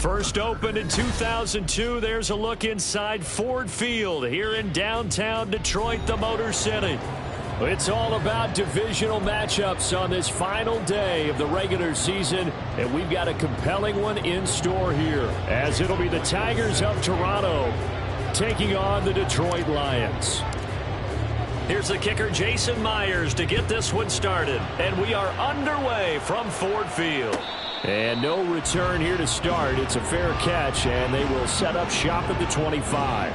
First opened in 2002, there's a look inside Ford Field here in downtown Detroit, the Motor City. It's all about divisional matchups on this final day of the regular season, and we've got a compelling one in store here, as it'll be the Tigers of Toronto taking on the Detroit Lions. Here's the kicker, Jason Myers, to get this one started, and we are underway from Ford Field. And no return here to start. It's a fair catch, and they will set up shop at the 25.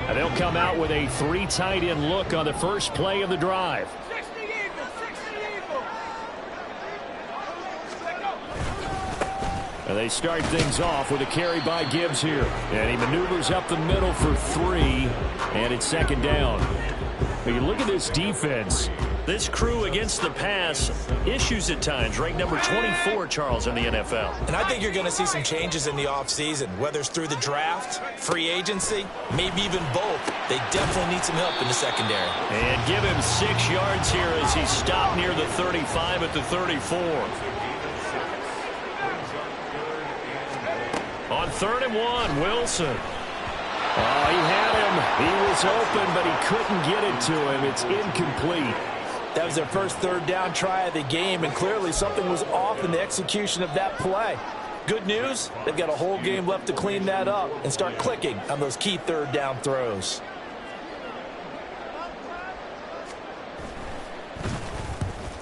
And they'll come out with a 3 tight end look on the first play of the drive. And they start things off with a carry by Gibbs here. And he maneuvers up the middle for 3, and it's second down. When you look at this defense, this crew against the pass, issues at times, ranked number 24, Charles, in the NFL. And I think you're going to see some changes in the offseason, whether it's through the draft, free agency, maybe even both. They definitely need some help in the secondary. And give him 6 yards here as he stopped near the 35 at the 34. On 3rd and 1, Wilson. Oh, he had him. He was open, but he couldn't get it to him. It's incomplete. That was their first 3rd down try of the game, and clearly something was off in the execution of that play. Good news, they've got a whole game left to clean that up and start clicking on those key 3rd down throws.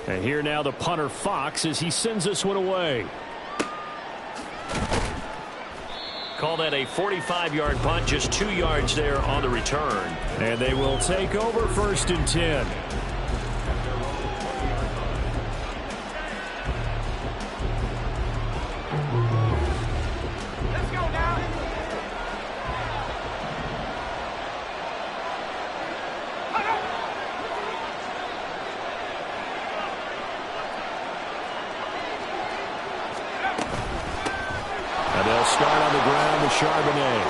And here now the punter, Fox, as he sends this one away. Call that a 45-yard punt, just 2 yards there on the return. And they will take over 1st and 10. Let's go now. And they'll start on the ground with Charbonnet.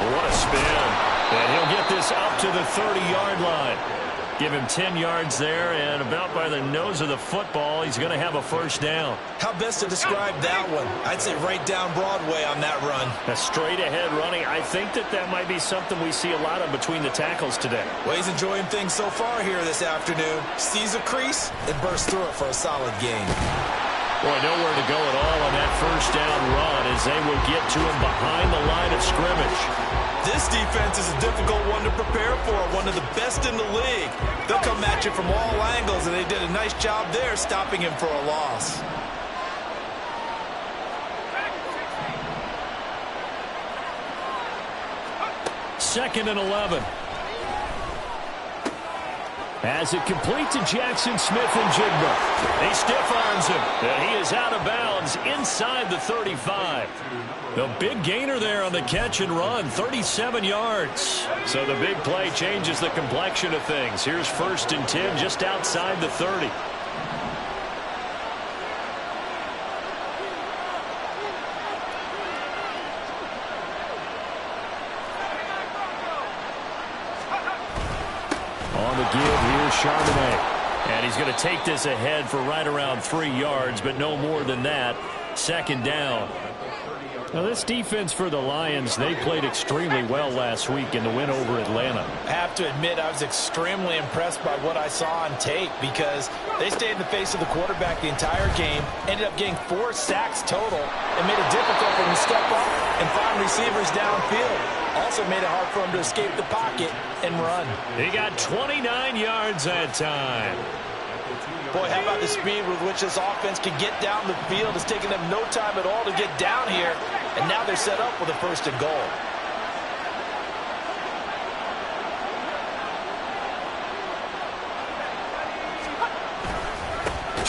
What a spin. And he'll get this up to the 30-yard line. Give him 10 yards there, and about by the nose of the football, he's going to have a 1st down. How best to describe that one? I'd say right down Broadway on that run. A straight-ahead running. I think that might be something we see a lot of between the tackles today. Well, he's enjoying things so far here this afternoon. Sees a crease and bursts through it for a solid gain. Boy, nowhere to go at all on that 1st down run as they will get to him behind the line of scrimmage. This defense is a difficult one to prepare for, one of the best in the league. They'll come at you from all angles, and they did a nice job there stopping him for a loss. Second and 11. As it complete to Jackson Smith-Njigba. He stiff-arms him, and he is out of bounds inside the 35. The big gainer there on the catch and run, 37 yards. So the big play changes the complexion of things. Here's 1st and 10 just outside the 30. On the give, here's Charbonnet. And he's going to take this ahead for right around 3 yards, but no more than that. 2nd down. Now, this defense for the Lions, they played extremely well last week in the win over Atlanta. I have to admit, I was extremely impressed by what I saw on tape because they stayed in the face of the quarterback the entire game, ended up getting 4 sacks total, and made it difficult for him to step up and find receivers downfield. Also made it hard for him to escape the pocket and run. He got 29 yards that time. Boy, how about the speed with which this offense can get down the field? It's taken them no time at all to get down here, and now they're set up with a 1st and goal.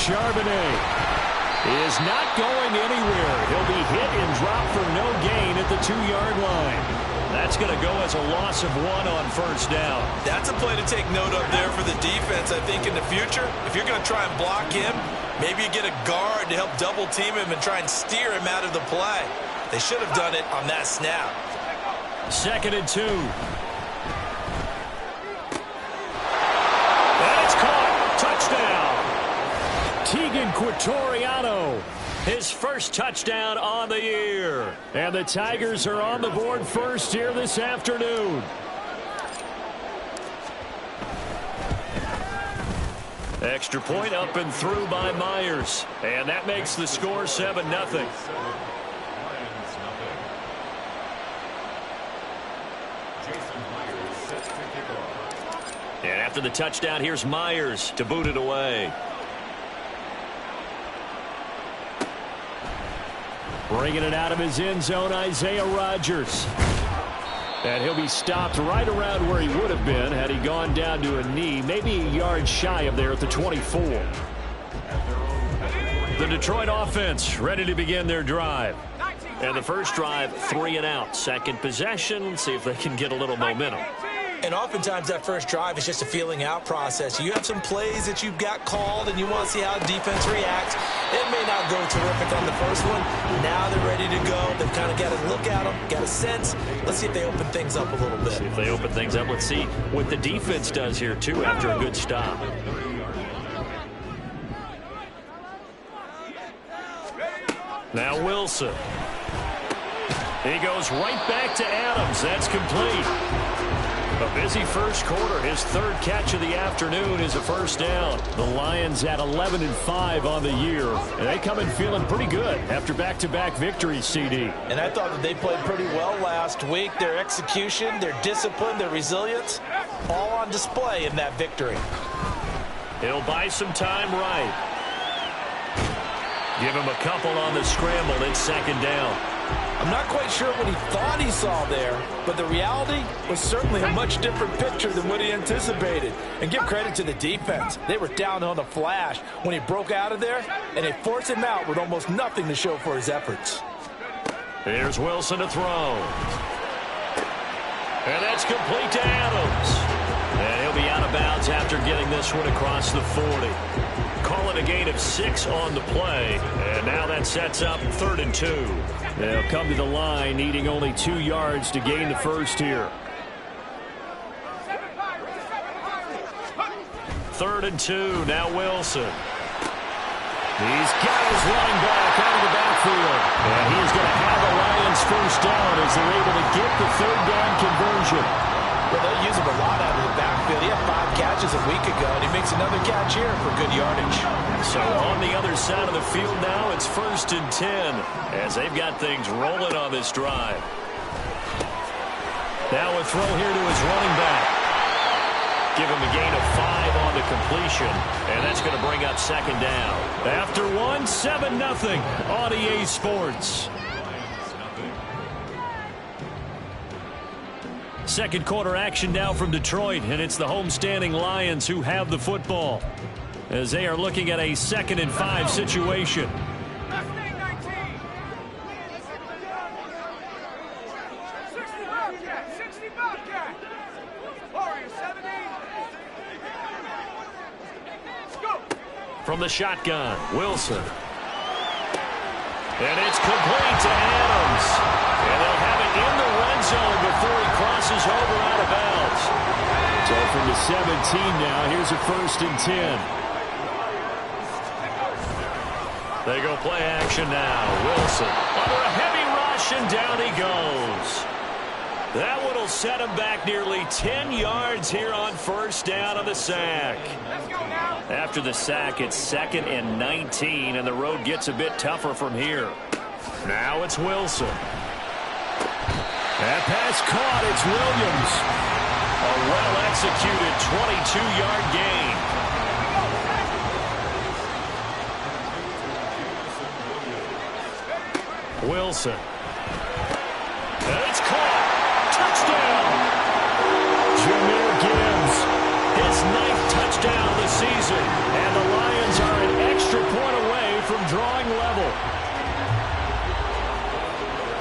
Charbonnet is not going anywhere. He'll be hit and dropped for no gain at the 2-yard line. That's going to go as a loss of 1 on 1st down. That's a play to take note of there for the defense, I think, in the future. If you're going to try and block him, maybe you get a guard to help double-team him and try and steer him out of the play. They should have done it on that snap. 2nd and 2. And it's caught. Touchdown. Teagan Quitoriano. His first touchdown on the year. And the Tigers are on the board first here this afternoon. Extra point up and through by Myers. And that makes the score 7-0. And after the touchdown, here's Myers to boot it away. Bringing it out of his end zone, Isaiah Rodgers. And he'll be stopped right around where he would have been had he gone down to a knee, maybe a yard shy of there at the 24. The Detroit offense ready to begin their drive. And the first drive, 3 and out. Second possession, see if they can get a little momentum. And oftentimes that first drive is just a feeling out process. You have some plays that you've got called and you want to see how the defense reacts. It may not go terrific on the first one. Now they're ready to go. They've kind of got to look at them, got a sense. Let's see if they open things up a little bit. See if they open things up. Let's see what the defense does here, too, after a good stop. Now Wilson. He goes right back to Adams. That's complete. A busy first quarter. His third catch of the afternoon is a first down. The Lions at 11-5 on the year. And they come in feeling pretty good after back-to-back victories, CD. And I thought that they played pretty well last week. Their execution, their discipline, their resilience, all on display in that victory. He'll buy some time right. Give him a couple on the scramble. It's second down. I'm not quite sure what he thought he saw there, but the reality was certainly a much different picture than what he anticipated. And give credit to the defense. They were down on the flash when he broke out of there, and they forced him out with almost nothing to show for his efforts. Here's Wilson to throw. And that's complete to Adams. And he'll be out of bounds after getting this one across the 40. Call it a gain of 6 on the play. And now that sets up 3rd and 2. They'll come to the line needing only 2 yards to gain the first here. 3rd and 2. Now Wilson. He's got his running back out of the backfield. And he is going to have the Lions first down as they're able to get the 3rd down conversion. Well, they'll use him a lot out of the backfield. He had 5 catches a week ago, and he makes another catch here for good yardage. So on the other side of the field now, it's 1st and 10 as they've got things rolling on this drive. Now a throw here to his running back. Give him a gain of 5 on the completion, and that's going to bring up second down. After 7-0 on EA Sports. Second quarter action now from Detroit, and it's the homestanding Lions who have the football as they are looking at a 2nd and 5 situation. From the shotgun, Wilson. And it's complete to Adams. And they'll have it in the red zone before he crosses over out of bounds. So from the 17 now, here's a 1st and 10. They go play action now. Wilson under a heavy rush, and down he goes. That one will set him back nearly 10 yards here on first down on the sack. After the sack, it's 2nd and 19, and the road gets a bit tougher from here. Now it's Wilson. That pass caught. It's Williams. A well-executed 22-yard gain. Wilson. And it's caught. Touchdown. Jahmyr Gibbs. His 9th touchdown of the season. And the Lions are an extra point away from drawing level.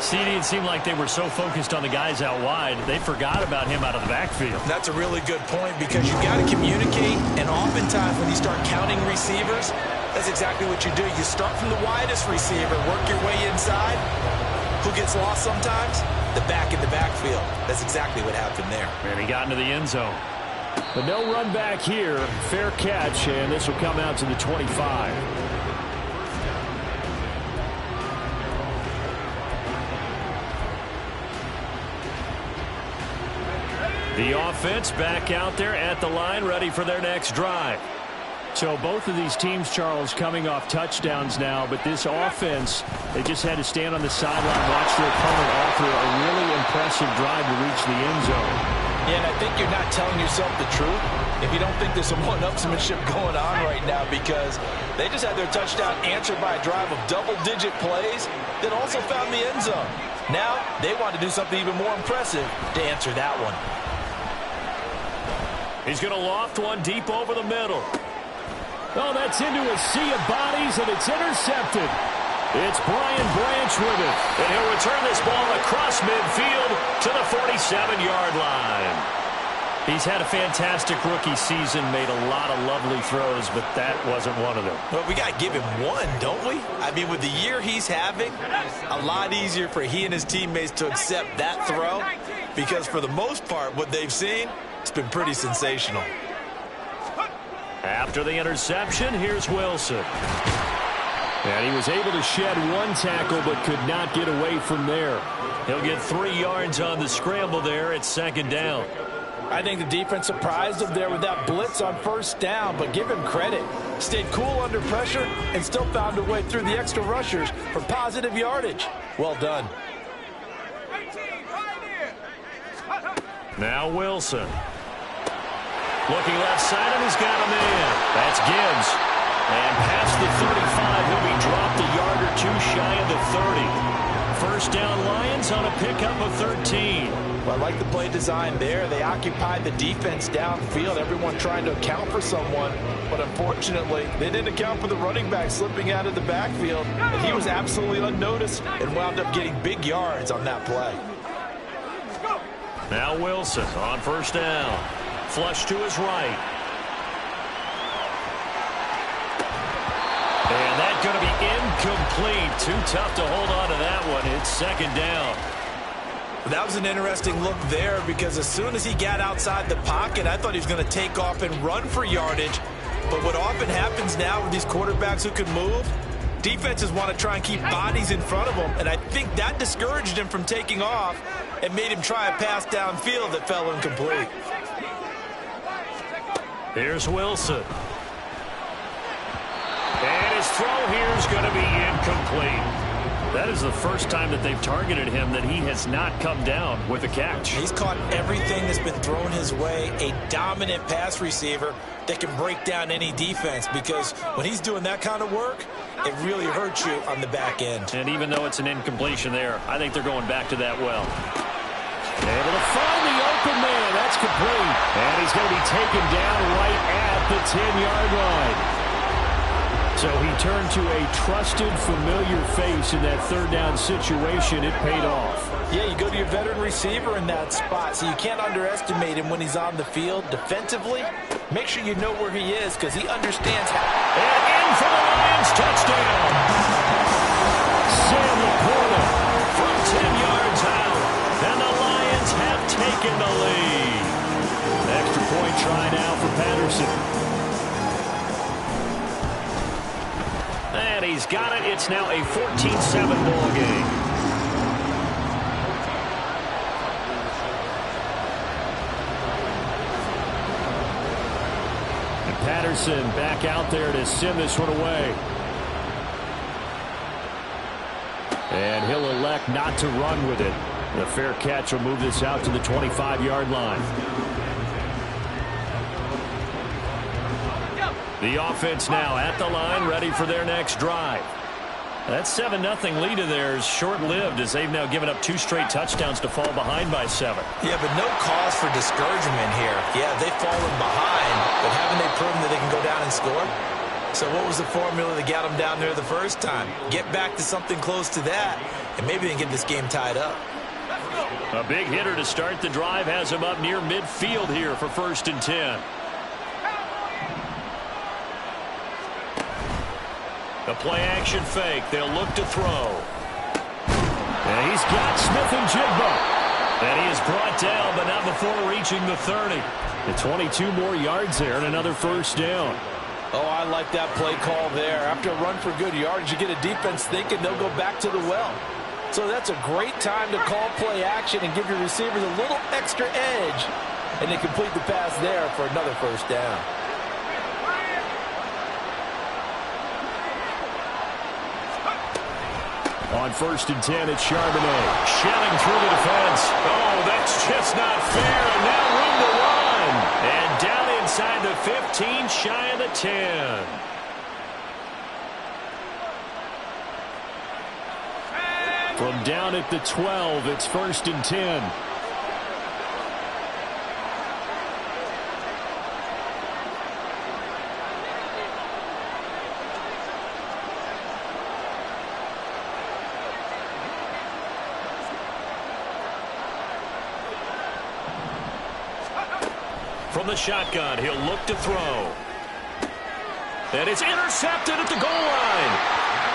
CD, it seemed like they were so focused on the guys out wide, they forgot about him out of the backfield. That's a really good point because you've got to communicate, and oftentimes when you start counting receivers, that's exactly what you do. You start from the widest receiver, work your way inside. Who gets lost sometimes? The back in the backfield. That's exactly what happened there. And he got into the end zone. But no run back here. Fair catch, and this will come out to the 25. The offense back out there at the line, ready for their next drive. So both of these teams, Charles, coming off touchdowns now, but this offense, they just had to stand on the sideline, watch their opponent offer a really impressive drive to reach the end zone. Yeah, and I think you're not telling yourself the truth if you don't think there's some one-upsmanship going on right now, because they just had their touchdown answered by a drive of double-digit plays that also found the end zone. Now they want to do something even more impressive to answer that one. He's going to loft one deep over the middle. Oh, that's into a sea of bodies, and it's intercepted. It's Brian Branch with it. And he'll return this ball across midfield to the 47-yard line. He's had a fantastic rookie season, made a lot of lovely throws, but that wasn't one of them. Well, we got to give him one, don't we? I mean, with the year he's having, a lot easier for he and his teammates to accept that throw, because for the most part, what they've seen, it's been pretty sensational. After the interception, here's Wilson. And he was able to shed one tackle but could not get away from there. He'll get 3 yards on the scramble there at second down. I think the defense surprised him there with that blitz on first down, but give him credit. Stayed cool under pressure and still found a way through the extra rushers for positive yardage. Well done. Now Wilson. Looking left side, and he's got him in. That's Gibbs. And past the 35, he'll be dropped a yard or two shy of the 30. First down Lions on a pickup of 13. Well, I like the play design there. They occupied the defense downfield, everyone trying to account for someone. But unfortunately, they didn't account for the running back slipping out of the backfield. And he was absolutely unnoticed and wound up getting big yards on that play. Now Wilson on first down. Flush to his right. And that's going to be incomplete. Too tough to hold on to that one. It's second down. That was an interesting look there, because as soon as he got outside the pocket, I thought he was going to take off and run for yardage. But what often happens now with these quarterbacks who can move, defenses want to try and keep bodies in front of them, and I think that discouraged him from taking off and made him try a pass downfield that fell incomplete. Here's Wilson. And his throw here is going to be incomplete. That is the first time that they've targeted him that he has not come down with a catch. He's caught everything that's been thrown his way. A dominant pass receiver that can break down any defense, because when he's doing that kind of work, it really hurts you on the back end. And even though it's an incompletion there, I think they're going back to that well. Able to find the open man. That's complete. And he's going to be taken down right at the 10-yard line. So he turned to a trusted, familiar face in that third down situation. It paid off. Yeah, you go to your veteran receiver in that spot, so you can't underestimate him when he's on the field defensively. Make sure you know where he is, because he understands how. And in for the Lions, touchdown. Sam Laporta from 10 yards out. And the Lions have taken the lead. Extra point try now for Patterson. And he's got it. It's now a 14-7 ball game. And Patterson back out there to send this one away. And he'll elect not to run with it. The fair catch will move this out to the 25-yard line. The offense now at the line, ready for their next drive. That 7-0 lead of theirs short-lived, as they've now given up 2 straight touchdowns to fall behind by 7. Yeah, but no cause for discouragement here. Yeah, they've fallen behind, but haven't they proven that they can go down and score? So what was the formula that got them down there the first time? Get back to something close to that, and maybe they can get this game tied up. A big hitter to start the drive has him up near midfield here for 1st and 10. The play-action fake. They'll look to throw. And he's got Smith-Njigba. And he is brought down, but not before reaching the 30. And 22 more yards there and another first down. Oh, I like that play call there. After a run for good yards, you get a defense thinking they'll go back to the well. So that's a great time to call play action and give your receivers a little extra edge and they complete the pass there for another first down. On 1st and 10, it's Charbonnet. Shelling through the defense. Oh, that's just not fair. And now room to run. And down inside the 15, shy of the 10. From down at the 12, it's 1st and 10. From the shotgun, he'll look to throw. And it's intercepted at the goal line.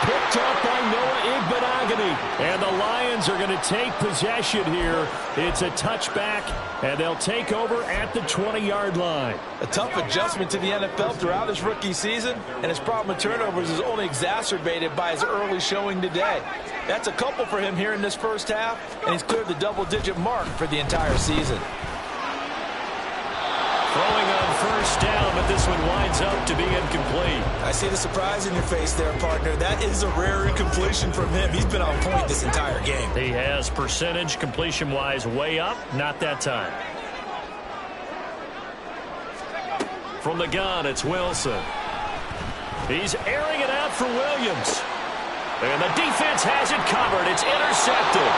Picked up by Noah Igbenogany. And the Lions are going to take possession here. It's a touchback, and they'll take over at the 20-yard line. A tough adjustment to the NFL throughout his rookie season, and his problem with turnovers is only exacerbated by his early showing today. That's a couple for him here in this first half, and he's cleared the double-digit mark for the entire season. Throwing on 1st down, but this one winds up to be incomplete. I see the surprise in your face there, partner. That is a rare incompletion from him. He's been on point this entire game. He has percentage completion-wise way up, not that time. From the gun, it's Wilson. He's airing it out for Williams. And the defense has it covered. It's intercepted.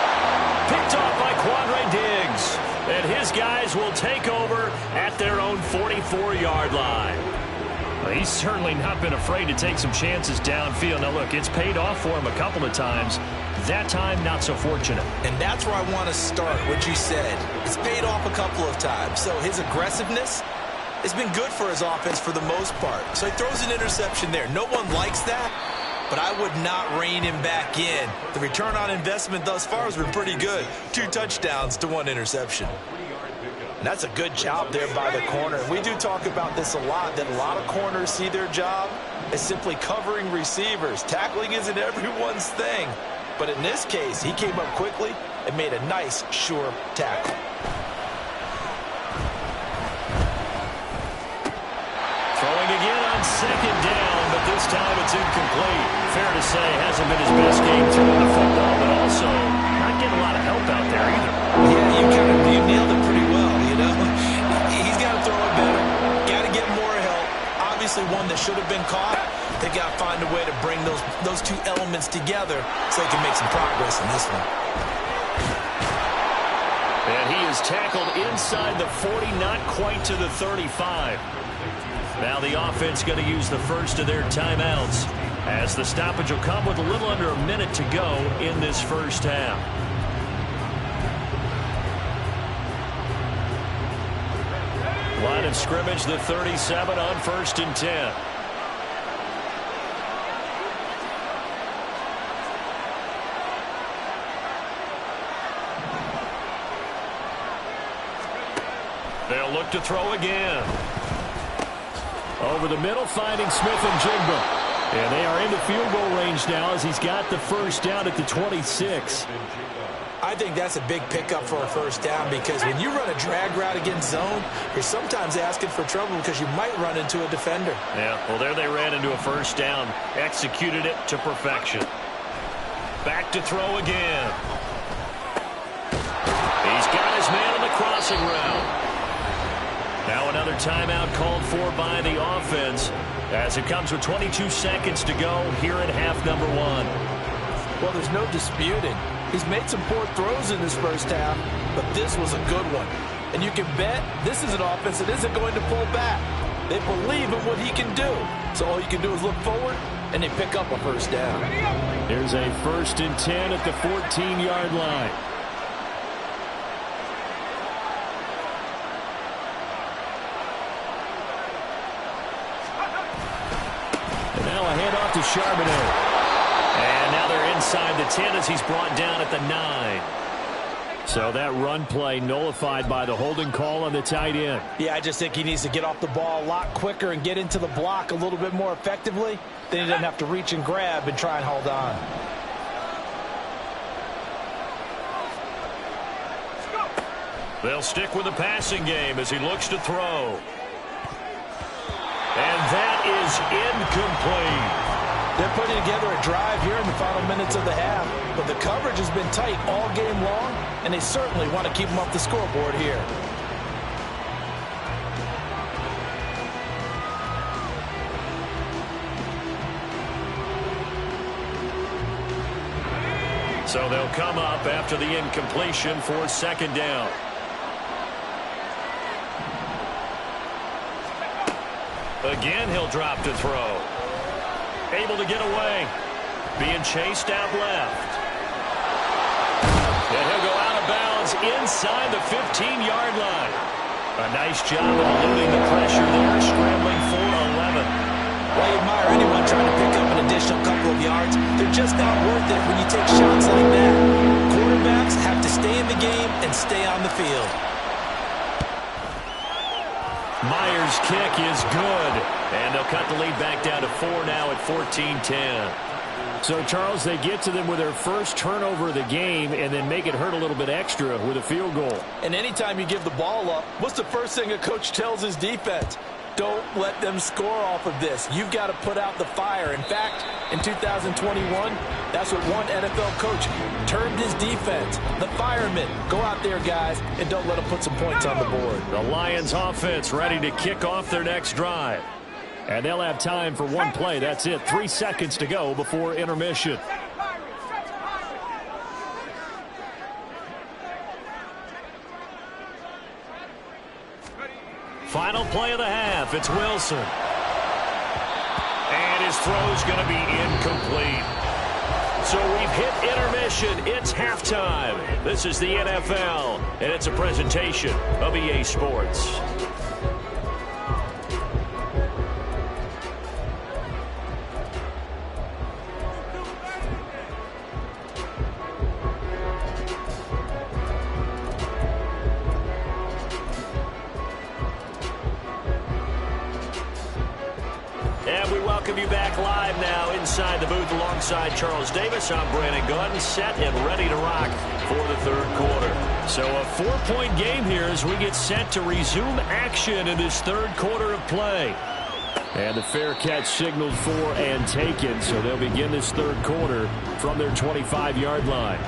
Picked off by Quandre Diggs. And his guys will take over at their own 44-yard line. Well, he's certainly not been afraid to take some chances downfield. Now, look, it's paid off for him a couple of times. That time, not so fortunate. And that's where I want to start, what you said. It's paid off a couple of times. So his aggressiveness has been good for his offense for the most part. So he throws an interception there. No one likes that, but I would not rein him back in. The return on investment thus far has been pretty good. 2 touchdowns to 1 interception. And that's a good job there by the corner. We do talk about this a lot, that a lot of corners see their job as simply covering receivers. Tackling isn't everyone's thing. But in this case, he came up quickly and made a nice, sure tackle. Throwing again on 2nd down, but this time it's incomplete. Fair to say, hasn't been his best game throwing the football, but also not getting a lot of help out there either. Yeah, you nailed it pretty well, you know. He's got to throw it better. Got to get more help. Obviously one that should have been caught. They got to find a way to bring those 2 elements together so they can make some progress in this one. And he is tackled inside the 40, not quite to the 35. Now the offense going to use the first of their timeouts as the stoppage will come with a little under a minute to go in this first half. Line of scrimmage, the 37 on 1st and 10. They'll look to throw again. Over the middle, finding Smith-Njigba. And they are into field goal range now as he's got the first down at the 26. I think that's a big pickup for a first down because when you run a drag route against zone, you're sometimes asking for trouble because you might run into a defender. Yeah, well, there they ran into a first down. Executed it to perfection. Back to throw again. He's got his man on the crossing route. Now another timeout called for by the offense as it comes with 22 seconds to go here at half number 1. Well, there's no disputing. He's made some poor throws in this first half, but this was a good one. And you can bet this is an offense that isn't going to pull back. They believe in what he can do. So all you can do is look forward, and they pick up a first down. There's a 1st and 10 at the 14-yard line. And now a handoff to Charbonnet. And now they're inside the 10 as he's brought down at the 9. So that run play nullified by the holding call on the tight end. Yeah, I just think he needs to get off the ball a lot quicker and get into the block a little bit more effectively. Then he doesn't have to reach and grab and try and hold on. They'll stick with the passing game as he looks to throw. And that is incomplete. They're putting together a drive here in the final minutes of the half, but the coverage has been tight all game long, and they certainly want to keep them off the scoreboard here. So they'll come up after the incompletion for second down. Again, he'll drop to throw. Able to get away. Being chased out left. And he'll go out of bounds inside the 15-yard line. A nice job of eluding the pressure there, scrambling for 11. Well, you admire anyone trying to pick up an additional couple of yards. They're just not worth it when you take shots like that. Quarterbacks have to stay in the game and stay on the field. Myers' kick is good, and they'll cut the lead back down to 4 now at 14-10. So, Charles, they get to them with their first turnover of the game and then make it hurt a little bit extra with a field goal. And anytime you give the ball up, what's the first thing a coach tells his defense? Don't let them score off of this. You've got to put out the fire. In fact, in 2021, that's what one NFL coach termed his defense. The firemen. Go out there, guys, and don't let them put some points on the board. The Lions offense ready to kick off their next drive. And they'll have time for one play. That's it. 3 seconds to go before intermission. Final play of the half. It's Wilson. And his throw's going to be incomplete. So we've hit intermission. It's halftime. This is the NFL, and it's a presentation of EA Sports. You back live now inside the booth alongside Charles Davis. I'm Brandon Gunn, set and ready to rock for the third quarter. So a 4-point game here as we get set to resume action in this third quarter of play. And the fair catch signaled for and taken, so they'll begin this third quarter from their 25-yard line.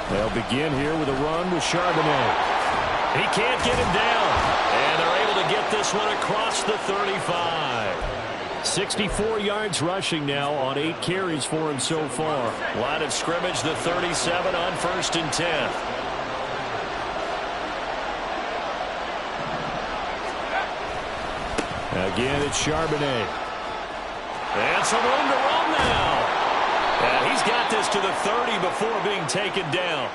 They'll begin here with a run with Charbonnet. He can't get him down. And they're able to get this one across the 35. 64 yards rushing now on 8 carries for him so far. Line of scrimmage, the 37 on 1st and 10. Again, it's Charbonnet. And some room to run now. And he's got this to the 30 before being taken down.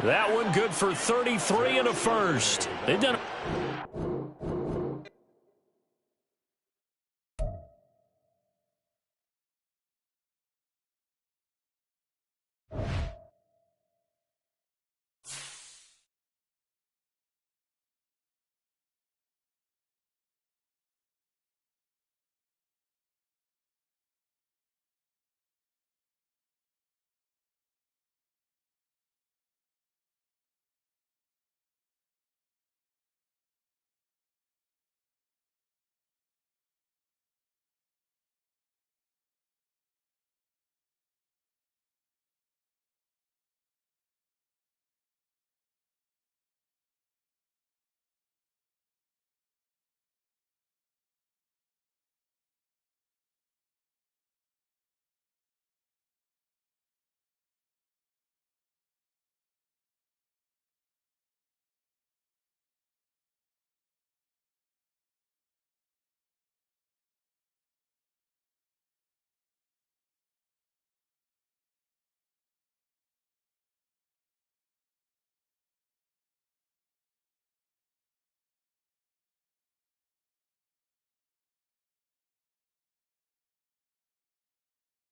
That one good for 33 and a first. They've done